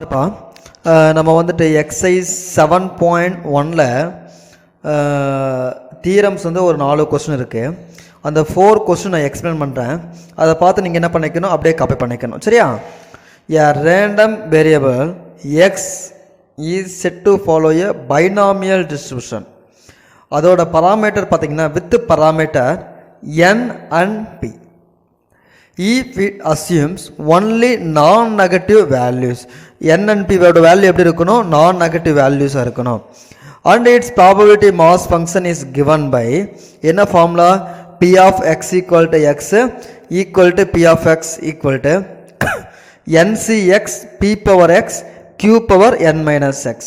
நம்ம வந்துட்டு exercise 7.1ல theorems வந்து ஒரு 4 கொஸ்டின் இருக்குது. அந்த 4 கொஸ்டின் நான் எக்ஸ்பிளைன் பண்ணுறேன். அதை பார்த்து நீங்கள் என்ன பண்ணிக்கணும், அப்படியே காப்பி பண்ணிக்கணும். சரியா? a random variable x is set to follow a binomial distribution. அதோட பராமீட்டர் பார்த்தீங்கன்னா with parameter n and p. If it assumes only non-negative values, n and p ஓட வேல்யூ எப்படி இருக்கணும், non-negative values இருக்கணும். And its probability mass function is given by என்ன formula, p of x equal to x equal to p of x equal to ncx p power x q power n minus x.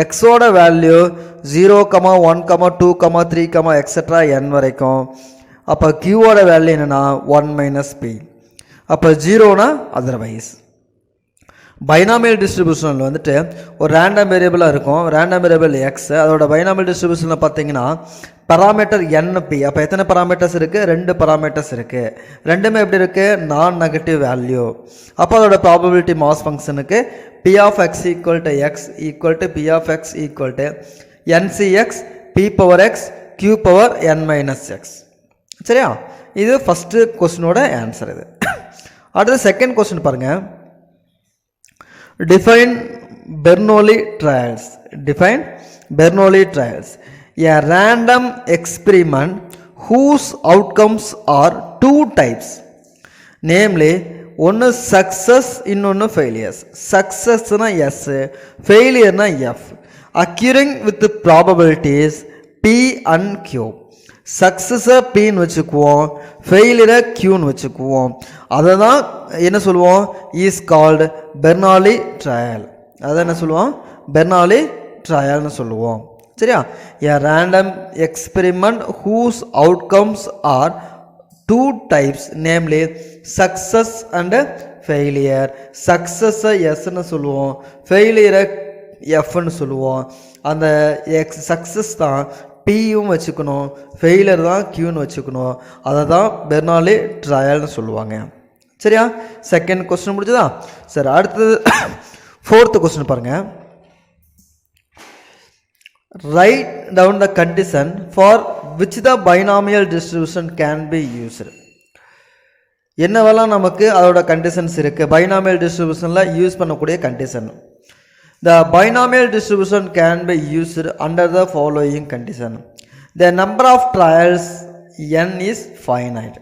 x ஓட value 0, 1, 2, 3, etc. n வரைக்கும். அப்போ q ஓட value என்னன்னா 1 minus p. அப்போ 0னா otherwise. Binomial டிஸ்ட்ரிபியூஷனில் வந்துட்டு ஒரு random வேரியபிளாக இருக்கும். Random variable X, அதோட பைனாமியல் டிஸ்ட்ரிபியூஷனில் பார்த்தீங்கன்னா பராமீட்டர் என்பி. அப்போ எத்தனை பராமீட்டர்ஸ் இருக்குது, 2 பராமீட்டர்ஸ் இருக்குது. ரெண்டுமே எப்படி இருக்குது, நான் நெகட்டிவ் வேல்யூ. அப்போ அதோட ப்ராபபிலிட்டி மாஸ் ஃபங்க்ஷனுக்கு p of x equal to x equal to p of x equal to ncx p power x q power n minus x. சரியா? இது ஃபஸ்ட்டு கொஸ்டினோட ஆன்சர். இது அடுத்து செகண்ட் கொஸ்டின் பாருங்கள். Define Bernoulli trials. Define Bernoulli trials. A random experiment whose outcomes are 2 types. Namely, one success, இன்னொன்று failures. Success na yes, failure na f. Occurring with the probabilities p and q. சக்ஸஸை பின்னு வச்சுக்குவோம், ஃபெயிலியரை க்யூன்னு வச்சுக்குவோம். அதை தான் என்ன சொல்லுவோம், is called Bernoulli trial. அதை என்ன சொல்லுவோம், பெர்னாலி ட்ரையல்னு சொல்லுவோம். சரியா? a random experiment whose outcomes are 2 types, namely success and failure. சக்ஸஸை எஸ்ன்னு சொல்லுவோம், ஃபெயிலியரை எஃப்னு சொல்லுவோம். அந்த சக்ஸஸ் தான் பியும் வச்சுக்கணும், ஃபெயிலர் தான் கியூன்னு வச்சுக்கணும். அதை தான் பெர்னாலி ட்ரையல்னு சொல்லுவாங்க. சரியா? செகண்ட் கொஸ்டின் முடிஞ்சதா? சரி, அடுத்தது 4th கொஸ்டின் பாருங்கள். Write down the condition for which the binomial distribution can be used. என்னவெல்லாம் நமக்கு அதோட கண்டிஷன்ஸ் இருக்குது, பைனாமியல் டிஸ்ட்ரிபியூஷனில் யூஸ் பண்ணக்கூடிய condition. The binomial distribution can be used under the following condition. The number of trials n is finite.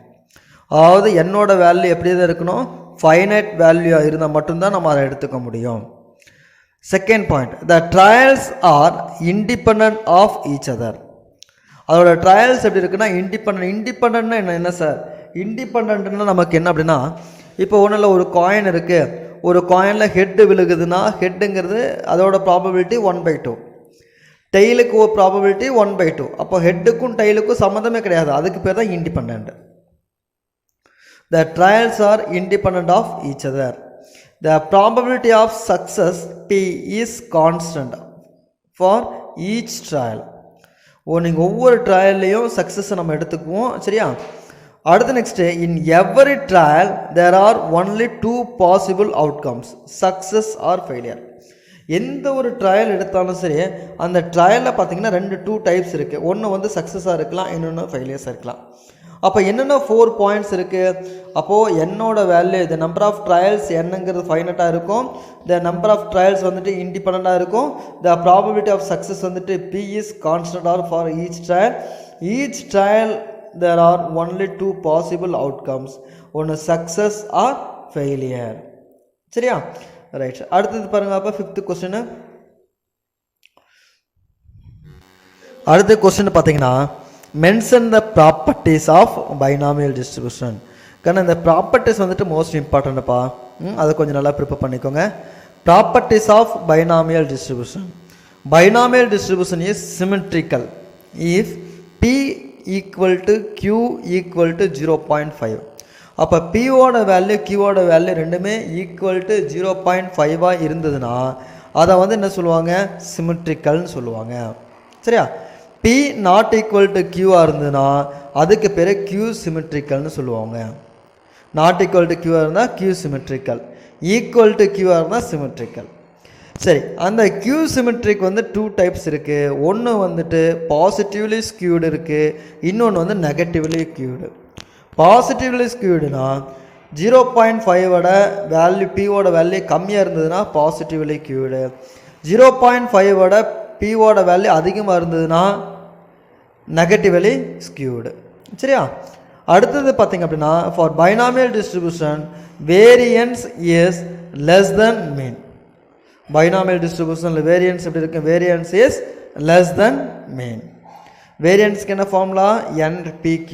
அதாவது என்னோட value எப்படி தான் இருக்கணும், ஃபைனைட் வேல்யூ இருந்தால் மட்டும்தான் நம்ம அதை எடுத்துக்க முடியும். Second point, the trials are independent of each other. அதோட ட்ரையல்ஸ் எப்படி இருக்குன்னா இண்டிபெண்ட்னா என்ன சார், இண்டிபெண்ட்னா நமக்கு என்ன அப்படின்னா, இப்போ ஒன்றும் இல்லை, ஒரு காயின் இருக்குது, ஒரு காயினில் ஹெட்டு விழுகுதுன்னா ஹெட்டுங்கிறது அதோட ப்ராபபிலிட்டி 1/2, டெய்லுக்கு ஒரு ப்ராபபிலிட்டி 1/2. அப்போ ஹெட்டுக்கும் டெய்லுக்கும் சம்மந்தமே கிடையாது, அதுக்கு பேர் தான் independent. The trials are independent of each other. The probability of success p is constant for each trial. நீங்கள் ஒவ்வொரு ட்ரையல்லையும் சக்ஸஸை நம்ம எடுத்துக்குவோம். சரியா? அடுத்து next, in every trial there are only 2 possible outcomes, success or failure. எந்த ஒரு ட்ரையல் எடுத்தாலும் சரி, அந்த ட்ரையலில் பார்த்தீங்கன்னா 2 டைப்ஸ் இருக்குது. ஒன்று வந்து சக்ஸஸாக இருக்கலாம், இன்னொன்று ஃபெயிலியர்ஸாக இருக்கலாம். அப்போ என்னென்ன 4 பாயிண்ட்ஸ் இருக்குது. அப்போது என்னோட value, the number of trials என்னங்கிறது ஃபைனட்டாக இருக்கும், த நம்பர் ஆஃப் ட்ரையல்ஸ் வந்துட்டு இண்டிபெண்ட்டாக இருக்கும், த ப்ராபபிலிட்டி ஆஃப் சக்ஸஸ் வந்துட்டு p is constant or for each trial. Each trial there are only 2 possible outcomes, one success or failure. சரியா? ரைட். அடுத்தது பாருங்க. அப்போ 5th கொஸ்டின். அடுத்த கொஸ்டின் பார்த்தீங்கன்னா, mention the properties of binomial distribution. കാരണം இந்த properties வந்துட்டு மோஸ்ட் இம்பார்ட்டன்ட்ப்பா, அதை கொஞ்சம் நல்லா ப்ரிப்பேர் பண்ணிக்கோங்க. Properties of binomial distribution. Binomial distribution is symmetrical if p equal to q equal to 0.5. அப்போ பியோட வேல்யூ கியூவோட வேல்யூ ரெண்டுமே ஈக்குவல் டு 0.5 இருந்ததுன்னா அதை வந்து என்ன சொல்லுவாங்க, சிமெட்ரிக்கல்னு சொல்லுவாங்க. சரியா? p நாட் ஈக்குவல் டு கியூவாக இருந்ததுன்னா அதுக்கு பேர் q சிமெட்ரிக்கல்னு சொல்லுவாங்க. நாட் ஈக்குவல் டு கியூவாக இருந்தால் q சிமெட்ரிக்கல், ஈக்குவல் டு கியூவாக இருந்தால் சிமெட்ரிக்கல். சரி, அந்த Q சிமெட்ரிக் வந்து 2 டைப்ஸ் இருக்குது. ஒன்று வந்துட்டு பாசிட்டிவ்லி ஸ்கியூடு இருக்குது, இன்னொன்று வந்து நெகட்டிவ்லி ஸ்கியூடு. பாசிட்டிவ்லி ஸ்கியூடுனா 0.5ஓட வேல்யூ பியோட வேல்யூ கம்மியாக இருந்ததுன்னா பாசிட்டிவ்லி ஸ்கியூடு, 0.5ஓட பியோட வேல்யூ அதிகமாக இருந்ததுன்னா நெகட்டிவ்லி ஸ்கியூடு. சரியா, அடுத்தது பார்த்திங்க அப்படின்னா for binomial distribution variance is less than mean. Binomial டிஸ்ட்ரிபியூஷனில் வேரியன்ஸ் எப்படி இருக்குது? Variance is less than mean. வேரியன்ஸ்க்கு என்ன ஃபார்முலா? NPQ.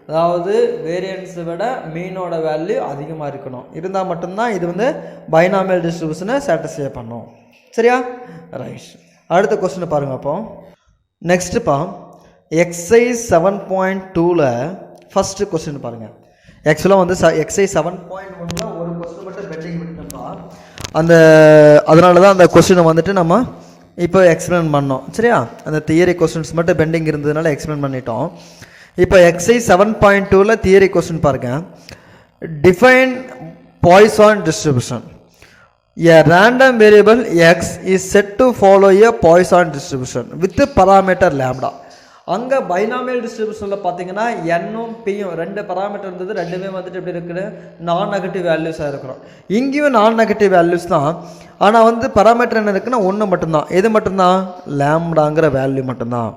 அதாவது வேரியன்ஸை விட மீனோட வேல்யூ அதிகமாக இருக்கணும், இருந்தால் மட்டும்தான் இது வந்து பைனாமியல் டிஸ்ட்ரிபியூஷனை சாட்டிஸ்ஃபை பண்ணும். சரியா, ரைட். அடுத்த கொஸ்டின் பாருங்கள். அப்போ நெக்ஸ்ட்டுப்பா எக்ஸைஸ் 7.2ல் ஃபஸ்ட்டு கொஸ்டின் பாருங்கள். ஆக்சுவலாக வந்து எக்ஸைஸ் 7.1ல் ஒரு கொஸ்டின் மட்டும் பெண்டிங் பண்ணிட்டோம்ப்பா. அதனால தான் அந்த கொஸ்டினை வந்துட்டு நம்ம இப்போ எக்ஸ்பிளைன் பண்ணோம். சரியா, அந்த தியரி கொஸ்டின்ஸ் மட்டும் பெண்டிங் இருந்ததுனால எக்ஸ்பிளைன் பண்ணிட்டோம். இப்போ எக்ஸைஸ் 7.2ல் தியரி கொஸ்டின் பாருங்கள். Define Poisson distribution. A random variable x is set to follow a Poisson distribution with parameter lambda. அங்கே பைனாமியல் டிஸ்ட்ரிபியூஷனில் பார்த்தீங்கன்னா என்னும் பியும் ரெண்டு பராமீட்டர் இருந்தது, ரெண்டுமே வந்துட்டு எப்படி இருக்குது? நான் நெகட்டிவ் வேல்யூஸாக இருக்கிறோம். இங்கேயும் நான் நெகட்டிவ் வேல்யூஸ் தான், ஆனால் வந்து பராமீட்டர் என்ன இருக்குன்னா ஒன்று மட்டும்தான். எது மட்டும்தான்? லேம்டாங்கிற வேல்யூ மட்டும்தான்.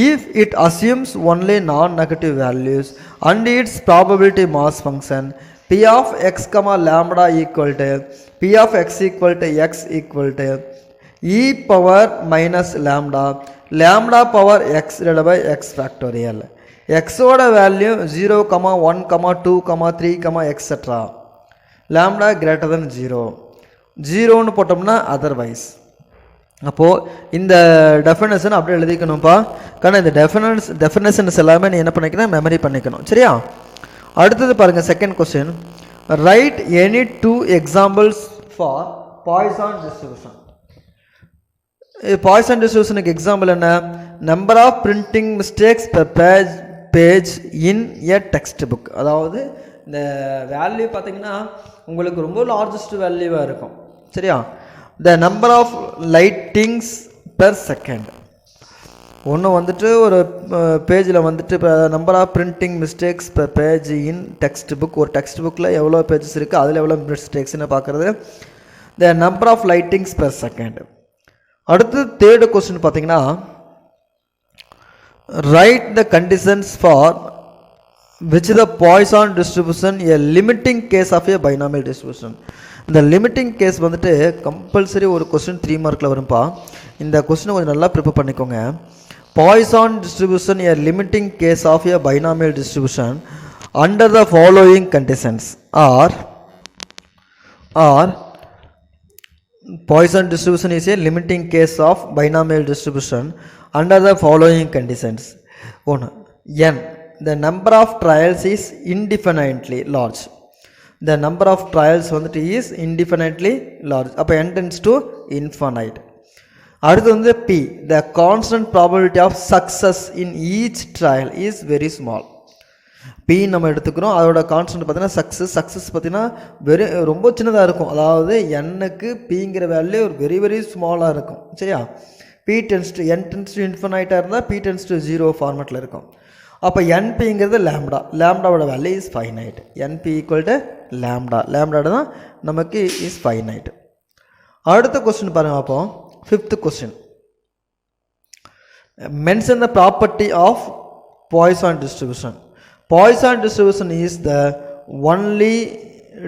If it assumes only non-negative values and its probability mass function p of x comma lambda equal to p of x equal to x equal to e power minus lambda lambda power x divided by x factorial. x ஓட value 0, 1, 2, 3, etc. lambda greater than 0. 0ன்னு போட்டோம்னா otherwise. அப்போது இந்த definition அப்படியே எழுதிக்கணும்ப்பா. കാരണം இந்த definitions எல்லாமே நீ என்ன பண்ணிக்கணும்? மெமரி பண்ணிக்கணும். சரியா, அடுத்தது பாருங்கள். Second question, write any 2 examples for Poisson distribution. Poisson டிஸ்ட்ரிபியூஷனுக்கு எக்ஸாம்பிள் என்ன? Number of printing mistakes per page in a text book. அதாவது இந்த வேல்யூ பார்த்தீங்கன்னா உங்களுக்கு ரொம்ப லார்ஜஸ்ட் வேல்யூவாக இருக்கும். சரியா, the number of lightings per second. ஒன்று வந்துட்டு ஒரு பேஜில் வந்துட்டு இப்போ number of printing mistakes per page in text book. ஒரு டெக்ஸ்ட் புக்கில் எவ்வளோ பேஜஸ் இருக்குது, அதில் எவ்வளோ மிஸ்டேக்ஸ்ன்னு பார்க்குறது. The number of lightings per second. அடுத்து தேர்டு கொஸ்டின் பார்த்தீங்கன்னா, right the conditions for which the Poisson distribution a limiting case of a binomial distribution. இந்த லிமிட்டிங் கேஸ் வந்துட்டு கம்பல்சரி ஒரு கொஸ்டின் 3 மார்க்கில் வரும்பா. இந்த கொஸ்டினை கொஞ்சம் நல்லா ப்ரிப்பேர் பண்ணிக்கோங்க. Poisson distribution a limiting case of a binomial distribution under the following conditions are Poisson distribution is a limiting case of binomial distribution under the following conditions. 1. N. The number of trials is indefinitely large. The number of trials is indefinitely large. அப்போ n tends to infinite. அடுத்து வந்து P. The constant probability of success in each trial is very small. P நம்ம எடுத்துக்கிறோம், அதோட constant பார்த்தீங்கன்னா success பார்த்தீங்கன்னா ரொம்ப சின்னதாக இருக்கும். அதாவது எண்ணுக்கு பிங்கிற வேல்யூ ஒரு வெரி ஸ்மாலாக இருக்கும். சரியா, n டென்ஸ் டு இன்ஃபினைட்டாக இருந்தால் p டென்ஸ் டு 0 ஃபார்மேட்டில் இருக்கும். அப்போ என்பிங்கிறது லேம்டாவோட value is finite. NP equal to lambda தான் நமக்கு இஸ் ஃபைனைட். அடுத்த கொஸ்டின் பாருங்கள். அப்போ 5th question, mention the property of Poisson distribution. Poisson distribution is the only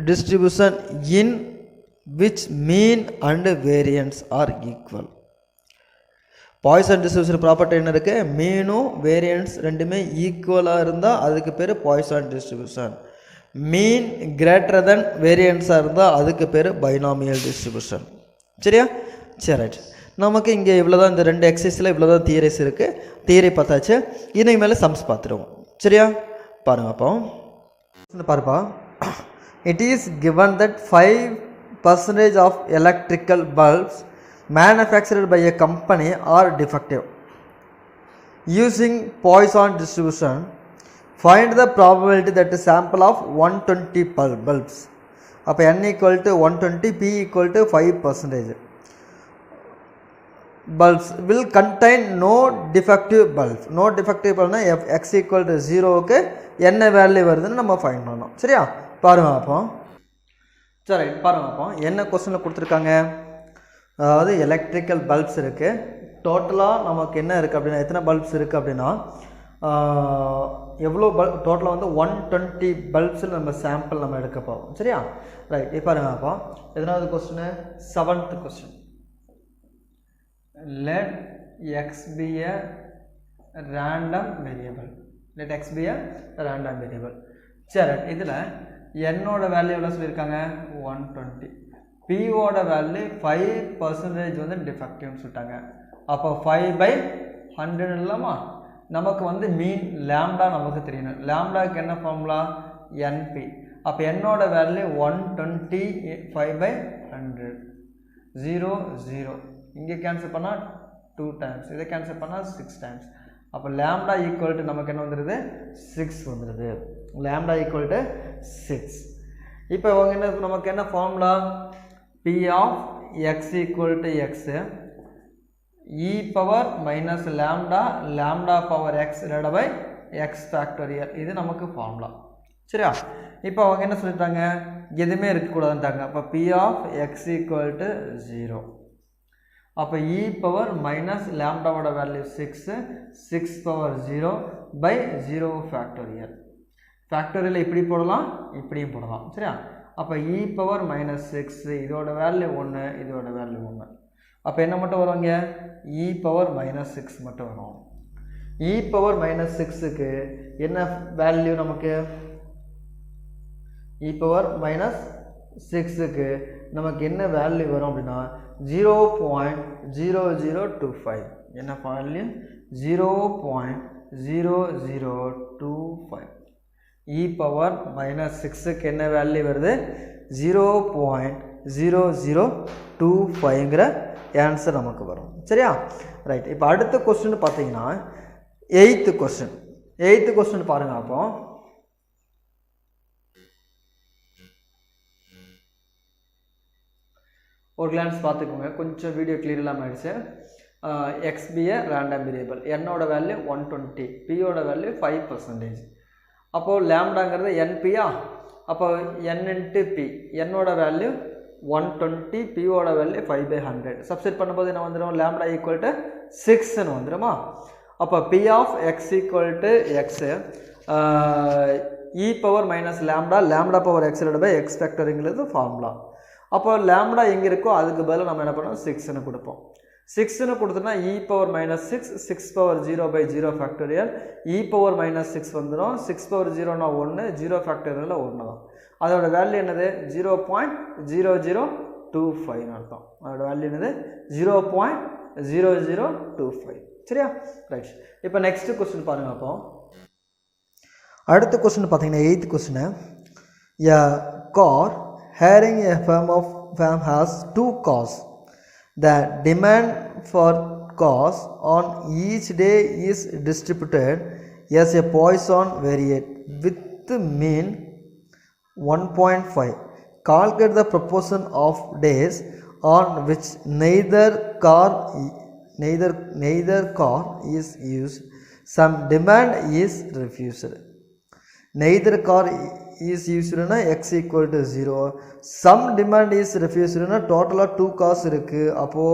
distribution in which mean and variance are equal. Poisson distribution property என்ன இருக்கு? மீனும் variance ரெண்டுமே ஈக்குவலாக இருந்தால் அதுக்கு பேர் Poisson distribution. மீன் கிரேட்டர் தென் வேரியன்ஸாக இருந்தால் அதுக்கு பேர் பைனாமியல் டிஸ்ட்ரிபியூஷன். சரியா, சரி ரைட். நமக்கு இங்கே இவ்வளோ தான், இந்த 2 எக்ஸசைஸில் இவ்வளோ தான் தியரிஸ் இருக்குது. தியரி பார்த்தாச்சு, இன்னைக்கு மேலே சம்ஸ் பார்த்துருவோம். சரியா, பாருங்க. அப்போ பாருப்பா, it is given that 5% of electrical bulbs manufactured by a company are defective. Using Poisson distribution find the probability that sample of 120 bulbs. அப்போ n equal to 120, p equal to 5%. bulbs will contain no defective bulbs. No defective bulb na x equal to 0 க்கு என்ன value வருதுன்னு நம்ம find பண்ணனும். சரியா? பாருங்க அப்போ. சரி பாருங்க அப்போ என்ன क्वेश्चनல கொடுத்திருக்காங்க? அதாவது எலக்ட்ரிக்கல் பல்ப்ஸ் இருக்கு. டோட்டலா நமக்கு என்ன இருக்கு அப்படினா எத்தனை பல்ப்ஸ் இருக்கு அப்படினா எவ்வளோ பல்ப் டோட்டலாக வந்து 120 பல்ப்ஸில் நம்ம சாம்பிள் நம்ம எடுக்க போகிறோம். சரியா? ரைட். இப்போ பாருங்க அப்போ எதனாவது question? 7th question. let x be a random variable. let x be a random variable. சரி இதில் என்னோட வேல்யூ எவ்வளோ சொல்லியிருக்காங்க? 120. p ஓட வேல்யூ 5% வந்து டிஃபெக்டிவ்னு சொல்லிட்டாங்க. அப்போ 5/100 இல்லாமா நமக்கு வந்து மீன் லாம்டா நமக்கு தெரியணும். லாம்டாக்கு என்ன ஃபார்முலா? np. அப்போ என்னோட வேல்யூ 120 5/100 0 0. இங்கே கேன்சல் பண்ணால் 2 டைம்ஸ், இதை கேன்சல் பண்ணால் 6 டைம்ஸ். அப்போ லாம்டா ஈக்குவல் டு நமக்கு என்ன வந்துடுது? 6 வந்துடுது. Lambda equal to 6. இப்போ என்ன நமக்கு என்ன formula? p of x equal to x e power minus lambda lambda power x divided by x factorial. இது நமக்கு ஃபார்முலா. சரியா? இப்போ அவங்க என்ன சொல்லிட்டாங்க? எதுவுமே இருக்கக்கூடாதுன்ட்டாங்க. அப்போ p of x equal to 0. அப்போ e power minus lambda ஓட value 6 6 power 0 by 0 factorial. Factorial இப்படி போடலாம், இப்படியும் போடலாம். சரியா? அப்போ e power minus 6 இதோட வேல்யூ 1, இதோட வேல்யூ 1. அப்போ என்ன மட்டும் வருவாங்க? e power minus 6 மட்டும் வரும். e power minus 6க்கு என்ன வேல்யூ நமக்கு? e power minus 6க்கு நமக்கு என்ன வேல்யூ வரும் அப்படின்னா 0.0025. என்ன வேல்யூ? 0.0025. e power minus 6க்கு என்ன வேல்யூ வருது? 0.0025ங்கிற ஆன்சர் நமக்கு வரும். சரியா? ரைட். இப்போ அடுத்த क्वेश्चन பார்த்தீங்கன்னா 8th क्वेश्चन. 8th क्वेश्चन பாருங்க. அப்போ ஒரு கிளான்ஸ் பார்த்துக்கோங்க. கொஞ்சம் வீடியோ கிளியர் இல்லாமல் ஆயிடுச்சு. x be a random variable. என்னோட வேல்யூ 120, p ஓட வேல்யூ 5%. அப்போது லாம்டாங்கிறது npயா? அப்போ n into p. என்னோட வேல்யூ 120, p ஓட வேல்யூ 5/100. சப்ஸ்டிட் பண்ணும்போது என்ன வந்துடும்? லாம்டா ஈக்குவல் டு 6ன்னு வந்துடுமா? அப்போ p of x equal to x e power minus lambda lambda power x divided by x factorங்கிறது ஃபார்முலா. அப்போ லாம்டா எங்கே இருக்கோ அதுக்கு பதிலாக நம்ம என்ன பண்ணோம்? 6ன்னு கொடுப்போம். 6ன்னு கொடுத்தோன்னா e power minus 6 6 power 0/0 factorial. e power minus 6 வந்துடும். 6 power 0னா 1, 0 factorial 1 தான். அதோட வேல்யூ என்னது? 0.0025 அர்த்தம். அதோட வேல்யூ என்னது? 0.0025. சரியா? ரைட். இப்போ நெக்ஸ்ட் क्वेश्चन பாருங்க. அப்போ அடுத்த क्वेश्चन பார்த்தீங்கன்னா 8th question. a car hiring a firm has 2 cars. The demand for cars on each day is distributed as a Poisson variate with mean 1.5. Calculate the proportion of days on which neither car is used. Some demand is refused. Neither car is used na x equal to 0. Some demand is refused na total 2 cars இருக்கு. அப்போ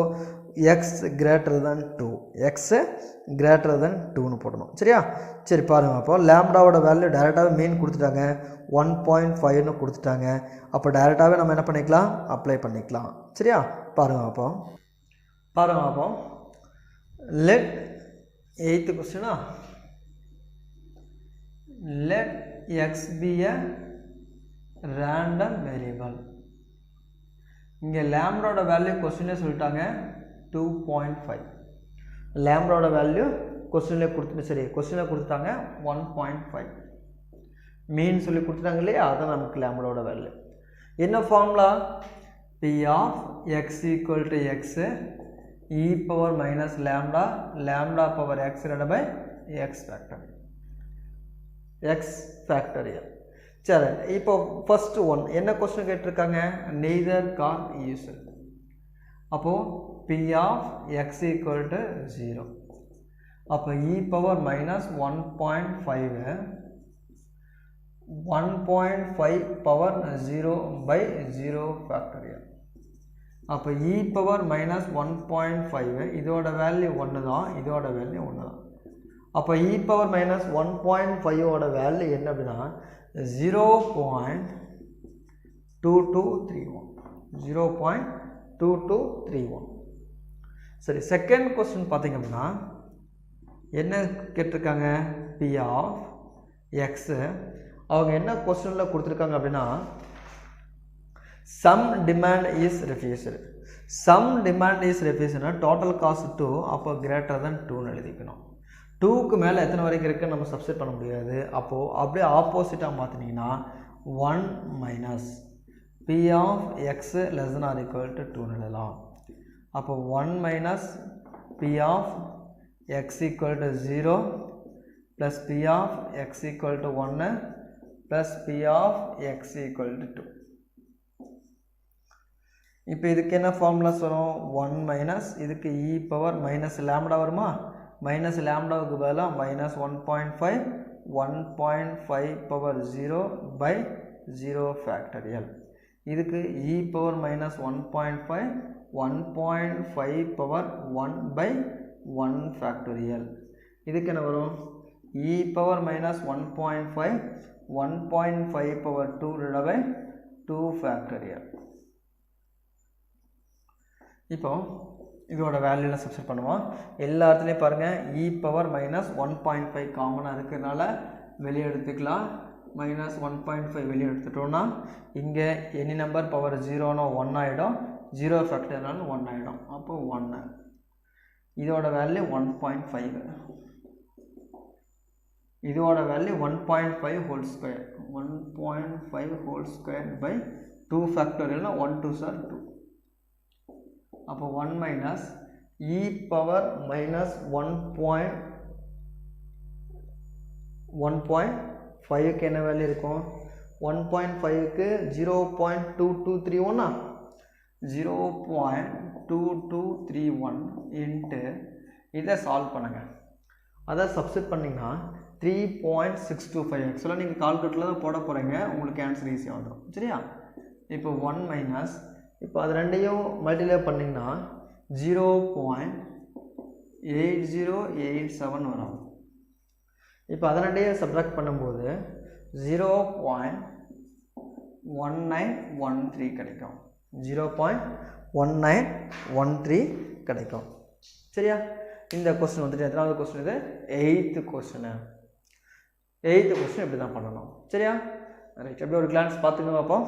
x greater than 2. x greater than 2ன்னு போடணும். சரியா? சரி பாருங்க. அப்போ லாம்டாவோட value டைரெக்டாகவே மீன் கொடுத்துட்டாங்க, 1.5ன்னு கொடுத்துட்டாங்க. அப்போ டைரெக்டாகவே நம்ம என்ன பண்ணிக்கலாம்? அப்ளை பண்ணிக்கலாம். சரியா? பாருங்க. அப்போ let 8th question. let x be a random variable. இங்கே லாம்டாவோட வேல்யூ क्वेश्चनலே சொல்லிட்டாங்க 2.5. லாம்டாவோட வேல்யூ क्वेश्चनலே கொடுத்துட்டாங்க 1.5. மீன் சொல்லி கொடுத்துட்டாங்க இல்லையா? அதான் நமக்கு லாம்டாவோட வேல்யூ. என்ன formula? p of x equal to x e power minus lambda lambda power x divided by x factorial. x factorial. சரி, இப்போ ஃபர்ஸ்ட் ஒன் என்ன क्वेश्चन கேட்டிருக்காங்க? neither car used. அப்போது P of x equal to 0. அப்போ e power minus 1.5 1.5 power 0 by 0 factorial. அப்போ e power minus 1.5 இதோட value 1 தான், இதோட வேல்யூ 1 தான். அப்போ e power minus 1.5 ஓட வேல்யூ என்ன அப்படின்னா 0.2231. 0.2231. சரி, செகண்ட் கொஸ்டின் பார்த்தீங்க அப்படின்னா என்ன கேட்டிருக்காங்க? P of x. அவங்க என்ன கொஸ்டினில் கொடுத்துருக்காங்க அப்படின்னா some demand is refused. Some demand is ரெஃப்யூஸ்டுனா டோட்டல் காஸ்ட் 2, அப்போ கிரேட்டர் தென் 2ன்னு எழுதிக்கணும். 2க்கு மேலே எத்தனை வரைக்கும் இருக்குன்னு நம்ம சப்ஸ்டிட் பண்ண முடியாது. அப்போது அப்படியே ஆப்போசிட்டாக மாற்றினீங்கன்னா 1 minus P of x less than or equal to 2ன்னு எழுதலாம். அப்போ 1 minus P of x equal to 0 plus P of x equal to 1 plus P of x equal to 2. இப்போ இதுக்கு என்ன ஃபார்முலாஸ் வரும்? 1 மைனஸ் இதுக்கு e பவர் மைனஸ் லேம்டா வருமா? Minus லேம்டாவுக்கு பதிலாக மைனஸ் 1.5 1.5 பவர் 0 பை 0 ஃபேக்டரியல். இதுக்கு e power minus 1.5 1.5 power 1 by 1 factorial. இதுக்கு என்ன வரும்? e power minus 1.5 1.5 power 2 divided by 2 factorial. இப்போ இதோட வேல்யூலாம் சப்ஸ்டிட் பண்ணுவோம். எல்லா இடத்துலையும் பாருங்கள் e பவர் மைனஸ் 1.5 காமனாக இருக்கிறதுனால வெளியே எடுத்துக்கலாம். மைனஸ் 1.5 வெளியே எடுத்துட்டோம்னா இங்கே எனி நம்பர் பவர் 0னா 1 ஆகிடும், 0 ஃபேக்டர்னாலும் 1 ஆகிடும். அப்போ 1. இதோட வேல்யூ 1.5. இதோட value 1.5 whole square. 1.5 whole square by 2 ஃபேக்டரியல்னா 1 2s are 2. அப்போ 1 மைனஸ் e பவர் மைனஸ் 1.5க்கு என்ன வேல்யூ இருக்கும்? 1.5க்கு 0.2231. 0.2231 இன்ட்டு இதை சால்வ் பண்ணுங்க. அதை சப்ஸ்டிட் பண்ணிங்கன்னா 3.625. ஆக்சுவலாக நீங்கள் கால்குலேட்டரில் தான் போட போகிறீங்க, உங்களுக்கு ஆன்சர் ஈஸியாக வந்துடும். சரியா? இப்போ 1 மைனஸ் இப்போ அது ரெண்டையும் மல்டிப்ளை பண்ணிங்கன்னா 0.8087 வரும். இப்போ அதை ரெண்டையும் சப்ட்ராக்ட் பண்ணும்போது 0.1913 கிடைக்கும். 0.1913 கிடைக்கும். சரியா? இந்த கொஸ்டின் வந்துட்டு எத்தனாவது கொஸ்டின்? இது 8th கொஸ்டின். 8th கொஸ்டின் இப்படி தான் பண்ணணும். சரியா? ரைட், அப்படியே ஒரு கிளான்ஸ் பார்த்துங்க பார்ப்போம்.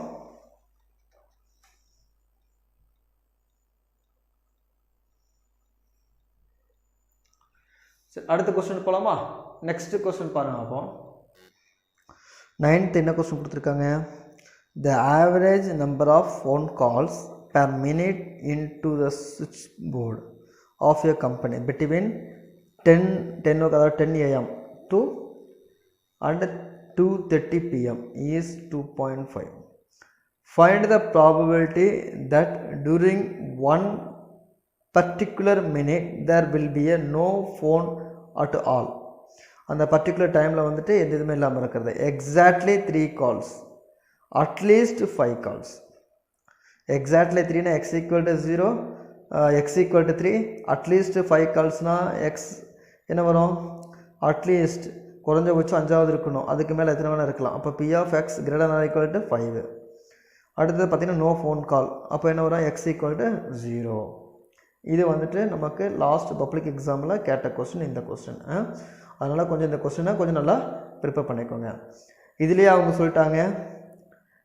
சரி, அடுத்த கொஸ்டின் போகலாமா? நெக்ஸ்ட் கொஸ்டின் பாருங்க. அப்போ 9th என்ன கொஸ்டின் கொடுத்துருக்காங்க? The average number of phone calls per minute into the switchboard of a company between 10 AM to and 2:30 PM is 2.5. Find the probability that during one particular minute there will be a no phone at all. அந்த particular டைமில் வந்துட்டு எந்த இதுவுமே இல்லாமல் இருக்கிறது. Exactly 3 calls, at least 5 calls. Exactly 3னா x equal to 0, x equal to 3, at least 5 calls x என்ன வரும்? அட்லீஸ்ட் குறைஞ்சபட்சம் 5வது இருக்கணும், அதுக்கு மேலே எத்தனை வேணால் இருக்கலாம். அப்போ P of x greater than or equal to 5. அடுத்தது பார்த்திங்கன்னா நோ ஃபோன் கால். அப்போ என்ன வரும்? x equal to 0. இது வந்துட்டு நமக்கு லாஸ்ட் பப்ளிக் எக்ஸாமில் கேட்ட கொஸ்டின். இந்த கொஸ்டின் அதனால் கொஞ்சம் இந்த கொஸ்டினை கொஞ்சம் நல்லா ப்ரிப்பேர் பண்ணிக்கோங்க. இதுலேயே அவங்க சொல்லிட்டாங்க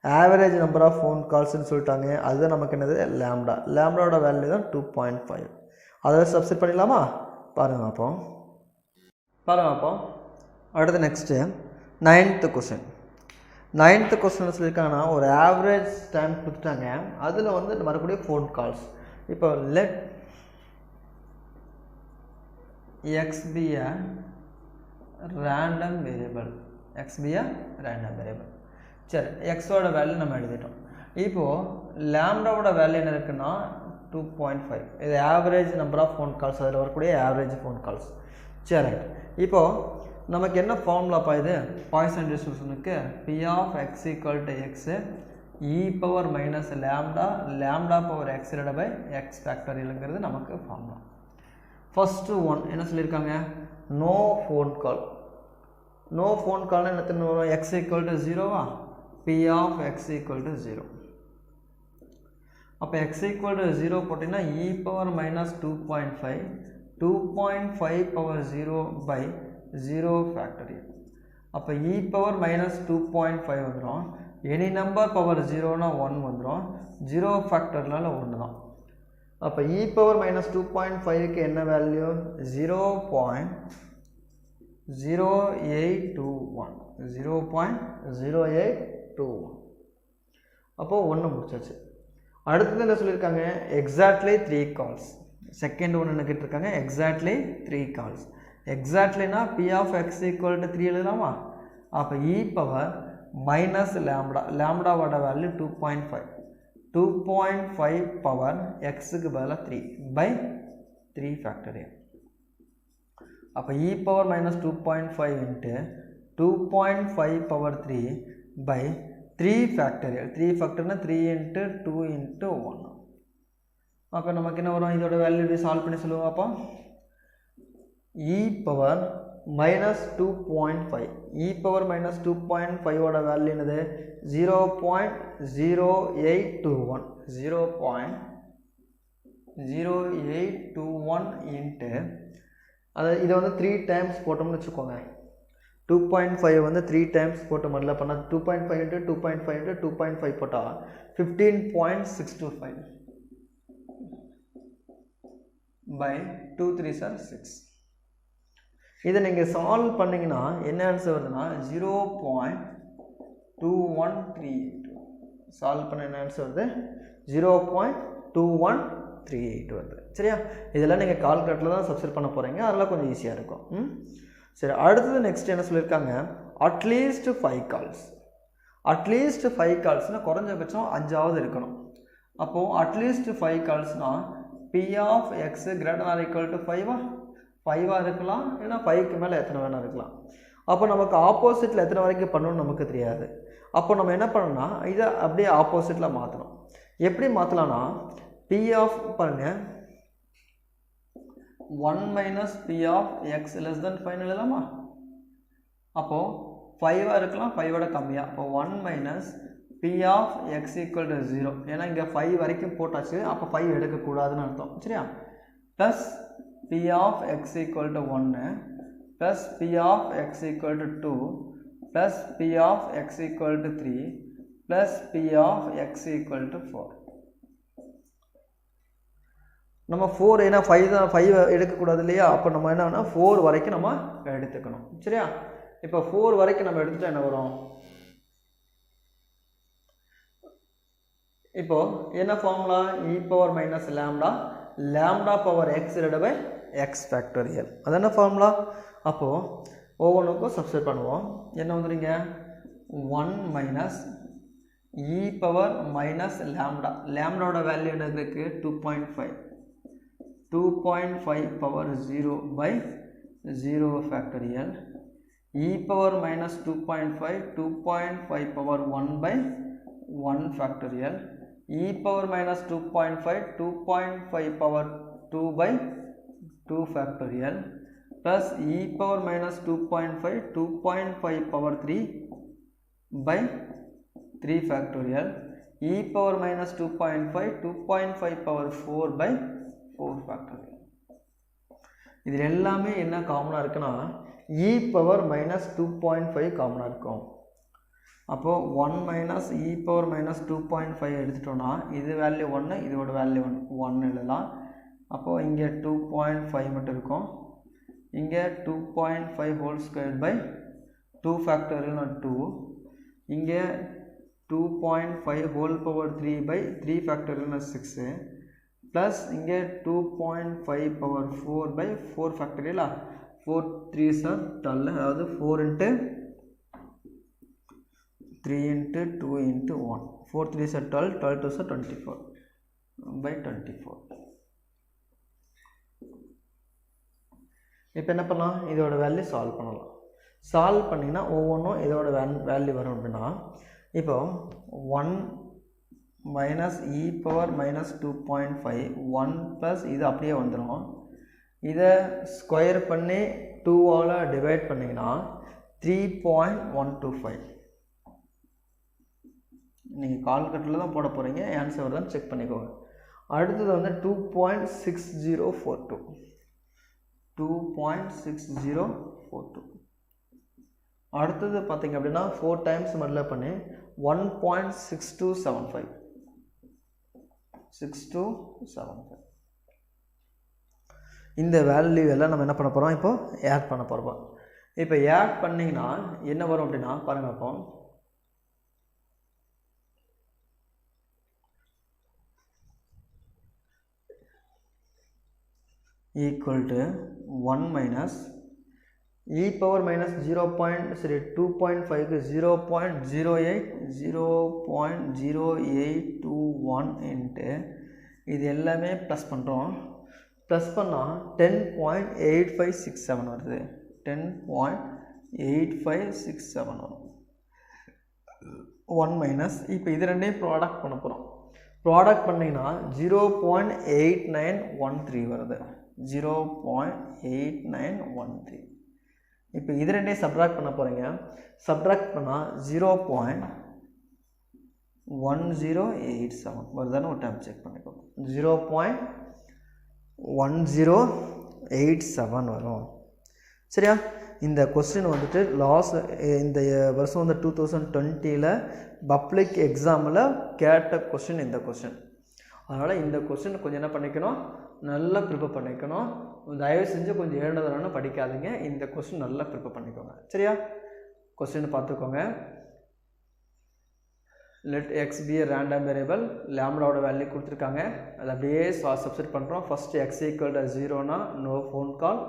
ஆவரேஜ் நம்பர் ஆஃப் ஃபோன் கால்ஸ்ன்னு சொல்லிட்டாங்க. அதுதான் நமக்கு என்னது? லேம்டா. லேம்டாவோட வேல்யூ தான் 2.5. அதை சப்ஸ்டிட் பண்ணிடலாமா? பாருங்கள் அப்போ அடுத்து next 9th question. 9th question சொல்லியிருக்காங்கன்னா ஒரு ஆவரேஜ் டைம் கொடுத்துட்டாங்க, அதில் வந்து வரக்கூடிய ஃபோன் கால்ஸ். இப்போ let x be a random variable. x be a random variable. சரி, எக்ஸோட வேல்யூ நம்ம எழுதிட்டோம். இப்போது லேம்டாவோட வேல்யூ என்ன இருக்குன்னா 2.5 இது average number of phone calls அதில் வரக்கூடிய ஆவரேஜ் ஃபோன் கால்ஸ் சரி ரைட் இப்போது நமக்கு என்ன ஃபார்முலாப்பா இது பாய்சன் டிஸ்ட்ரிபியூஷனுக்கு P of x equal to x e power minus lambda power x divided by x factorialங்கிறது நமக்கு ஃபார்முலா ஃபர்ஸ்ட் ஒன் என்ன சொல்லியிருக்காங்க நோ ஃபோன் கால்னா என்ன வரும் x equal to 0வா P of x equal to 0 அப்போ x equal to 0 போட்டிங்கன்னா e power minus 2.5 power 0 by 0 factorial அப்போ e power minus 2.5 வந்துடும் any number power 0 னா 1 வந்துடும் 0 factorial 1 தான் அப்போ e power minus 2.5 க்கு என்ன வேல்யூ 0.0821 அப்போ 1 முடிச்சாச்சு அடுத்து என்ன சொல்லிருக்காங்க exactly 3 calls செகண்ட் ஒன் என்ன கேட்டிருக்காங்க exactly 3 calls exactlyனா P of x equal to 3 எழுதலாமா அப்போ e power minus lambda ஓட வேல்யூ 2.5 பவர் x க்கு பதிலா 3 by 3 factorial அப்போ e power minus 2.5 into 2.5 power 3 by 3 factorial 3 factorial 3 into 2 into 1 அப்போ நமக்கு என்ன வரும் இதோட வேல்யூ சால்வ் பண்ணி சொல்லுவோம் அப்போ e power minus 2.5 ஓட வேல்யூ என்னது 0.0821 into இதை வந்து 3 டைம்ஸ் போட்டோம்னு வச்சுக்கோங்க 2.5 வந்து 3 டைம்ஸ் போட்ட மாதிரில பண்ணால் 2.5 into 2.5 into 2.5 போட்டால் 15.625 by 2 3s are 6 இதை நீங்கள் சால்வ் பண்ணிங்கன்னா என்ன ஆன்சர் வருதுன்னா 0.2138 சால்வ் பண்ண என்ன ஆன்சர் வருது 0.2138 வருது சரியா இதெல்லாம் நீங்கள் கால்குலேட்டரில் தான் சப்ஸ்டிட் பண்ண போகிறீங்க அதெல்லாம் கொஞ்சம் ஈஸியாக இருக்கும் சரி அடுத்தது நெக்ஸ்ட் என்ன சொல்லியிருக்காங்க அட்லீஸ்ட் 5 கால்ஸ்னால் குறைஞ்சபட்சம் 5ஆவது இருக்கணும் அப்போது at least 5 கால்ஸ்னால் P of x greater than or equal to 5 இருக்கலாம் இல்லைனா 5க்கு மேலே எத்தனை வேணா இருக்கலாம் அப்போ நமக்கு ஆப்போசிட்டில் எத்தனை வரைக்கும் பண்ணணும்னு நமக்கு தெரியாது அப்போ நம்ம என்ன பண்ணணும்னா இதை அப்படியே ஆப்போசிட்டில் மாற்றணும் எப்படி மாற்றலாம்னா P of பாருங்க 1 minus P of x less than 5 எழுதலாமா அப்போது 5 இருக்கலாம் 5 கம்மியாக அப்போ 1 minus P of x equal to 0 ஏன்னா இங்கே 5 வரைக்கும் போட்டாச்சு அப்போ 5 எடுக்கக்கூடாதுன்னு அர்த்தம் சரியா plus P of x equal to 1 plus P of x equal to 2 plus P of x equal to 3 plus P of x equal to 4 நம்ம 4 ஏன்னா 5 எடுக்கக்கூடாது இல்லையா அப்போ நம்ம என்ன வேணால் 4 வரைக்கும் நம்ம எடுத்துக்கணும் சரியா இப்போ 4 வரைக்கும் நம்ம எடுத்துட்டா என்ன வரும் இப்போ என்ன formula e power minus lambda power x divided by x factorial அதான ஃபார்முலா அப்போது ஒவ்வொன்றுக்கும் சப்ஸ்டிட் பண்ணுவோம் என்ன வந்துடுங்க 1 minus e power minus lambdaவோட வேல்யூ என்ன இருக்குது 2.5 power 0 by 0 factorial e power minus 2.5 power 1 by 1 factorial e power minus 2.5 power 2 by 2 factorial plus e power minus 2.5 power 3 by 3 factorial e power minus 2.5 power 4 by 4 factorial இதில் எல்லாமே என்ன காமனாக இருக்குன்னா e power minus 2.5 காமனாக இருக்கும் அப்போது 1 minus e power minus 2.5 எடுத்துட்டோன்னா இது value 1 இதோட வேல்யூ 1 எழுதலாம் அப்போது இங்கே 2.5 மட்டும் இருக்கும் இங்கே 2.5 whole squared by 2 factorial 2 இங்கே 2.5 whole power 3 by 3 factorial 6 plus இங்கே 2.5 power 4 by 4 factorial 4 3s are 12 அதாவது 4 into 3 into 2 into 1 4 3s are 12 12 2s are 24 by 24. இப்போ என்ன பண்ணலாம், இதோட வேல்யூ சால்வ் பண்ணலாம். சால்வ் பண்ணிங்கன்னா ஒவ்வொன்றும் இதோட வேல்யூ வரும். அப்படின்னா இப்போ 1 minus e power minus 2.5 1 plus இது அப்படியே வந்துடும். இதை ஸ்கொயர் பண்ணி 2ஆல் டிவைட் பண்ணிங்கன்னா 3.125. நீங்கள் கால்குலேட்டரில் தான் போட போகிறீங்க, ஆன்சர் வருதான்னு செக் பண்ணிக்கோங்க. அடுத்தது வந்து 2.6042 2.6042. அடுத்தது பார்த்தீங்க அப்படின்னா 4 டைம்ஸ் மல்டிப்ளை பண்ணி 1.6275 6275. இந்த வேல்யூ எல்லாம் நம்ம என்ன பண்ண போகிறோம், இப்போ ஆட் பண்ண போகிறோம். இப்போ ஆட் பண்ணிங்கன்னா என்ன வரும் அப்படின்னா பாருங்கள், அப்போ equal to 1 minus e power minus 2.5 0.0821 into இது எல்லாமே ப்ளஸ் பண்ணுறோம். ப்ளஸ் பண்ணால் 10.8567 வருது. 10.8567 வரும். 1 மைனஸ் இப்போ இது ரெண்டையும் ப்ராடக்ட் பண்ண போகிறோம். ப்ராடக்ட் பண்ணிங்கன்னா 0.8913 வருது. 0.8913. இப்போ இது ரெண்டையும் சப்ட்ராக்ட் பண்ண போகிறீங்க. சப்ட்ராக்ட் பண்ணால் 0.1087 வருதான்னு ஒரு டைம் செக் பண்ணிக்கோங்க. 0.1087 வரும். சரியா? இந்த கொஸ்டின் வந்துட்டு இந்த வருஷம் வந்து 2020 பப்ளிக் எக்ஸாமில் கேட்ட கொஸ்டின் இந்த கொஸ்டின். அதனால் இந்த கொஸ்டின் கொஞ்சம் என்ன பண்ணிக்கணும், நல்லா ப்ரிப்பேர் பண்ணிக்கணும். தயவு செஞ்சு கொஞ்சம் ஏழுனதுனால படிக்காதீங்க. இந்த கொஸ்டின் நல்லா ப்ரிப்பேர் பண்ணிக்கோங்க. சரியா? கொஸ்டின் பார்த்துக்கோங்க. let x be a random variable. லாம்டாவோட வேல்யூ கொடுத்துருக்காங்க, அதை அப்படியே சப்ஸ்டிட் பண்ணுறோம். ஃபஸ்ட்டு x ஈக்குவல் டு 0னா no phone call,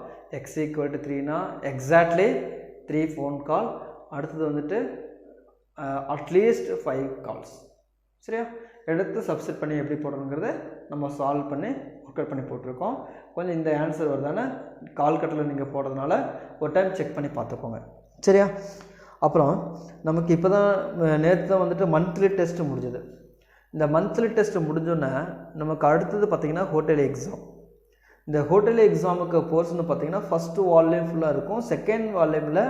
x equal to 3னா எக்ஸாக்ட்லி 3 ஃபோன் கால். அடுத்தது வந்துட்டு அட்லீஸ்ட் 5 கால்ஸ். சரியா? எடுத்து சப்ஸ்டிட் பண்ணி எப்படி போடணுங்கிறத நம்ம சால்வ் பண்ணி ஒர்க் அவுட் பண்ணி போட்டிருக்கோம். கொஞ்சம் இந்த ஆன்சர் வருதானே கால்குலேட்டரில் நீங்கள் போடுறதுனால ஒரு டைம் செக் பண்ணி பார்த்துக்கோங்க. சரியா? அப்புறம் நமக்கு இப்போ தான் நேற்று தான் வந்துட்டு மந்த்லி டெஸ்ட்டு முடிஞ்சது. இந்த மந்த்லி டெஸ்ட்டு முடிஞ்சோன்னே நமக்கு அடுத்தது பார்த்திங்கன்னா ஹோட்டல் எக்ஸாம். இந்த ஹோட்டல் எக்ஸாமுக்கு போர்ஷன் பார்த்திங்கன்னா ஃபஸ்ட்டு வால்யூம் ஃபுல்லாக இருக்கும். செகண்ட் வால்யூமில்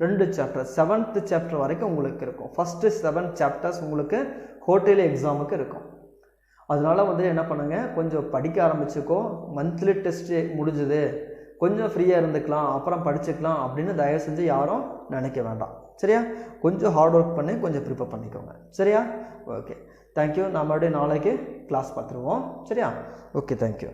2 சாப்டர் 7th சாப்டர் வரைக்கும் உங்களுக்கு இருக்கும். ஃபஸ்ட்டு 7 சாப்டர்ஸ் உங்களுக்கு ஹோட்டல் எக்ஸாமுக்கு இருக்கும். அதனால் வந்து என்ன பண்ணுங்கள், கொஞ்சம் படிக்க ஆரம்பிச்சுக்கோ. மந்த்லி டெஸ்ட்டு முடிஞ்சுது, கொஞ்சம் ஃப்ரீயாக இருந்துக்கலாம், அப்புறம் படிச்சுக்கலாம் அப்படின்னு தயவு செஞ்சு யாரும் நினைக்க வேண்டாம். சரியா? கொஞ்சம் ஹார்ட் ஒர்க் பண்ணி கொஞ்சம் ப்ரிப்பேர் பண்ணிக்கோங்க. சரியா? Okay, thank you. நான் மறுபடியும் நாளைக்கு கிளாஸ் பார்த்துருவோம். சரியா? Okay, thank you.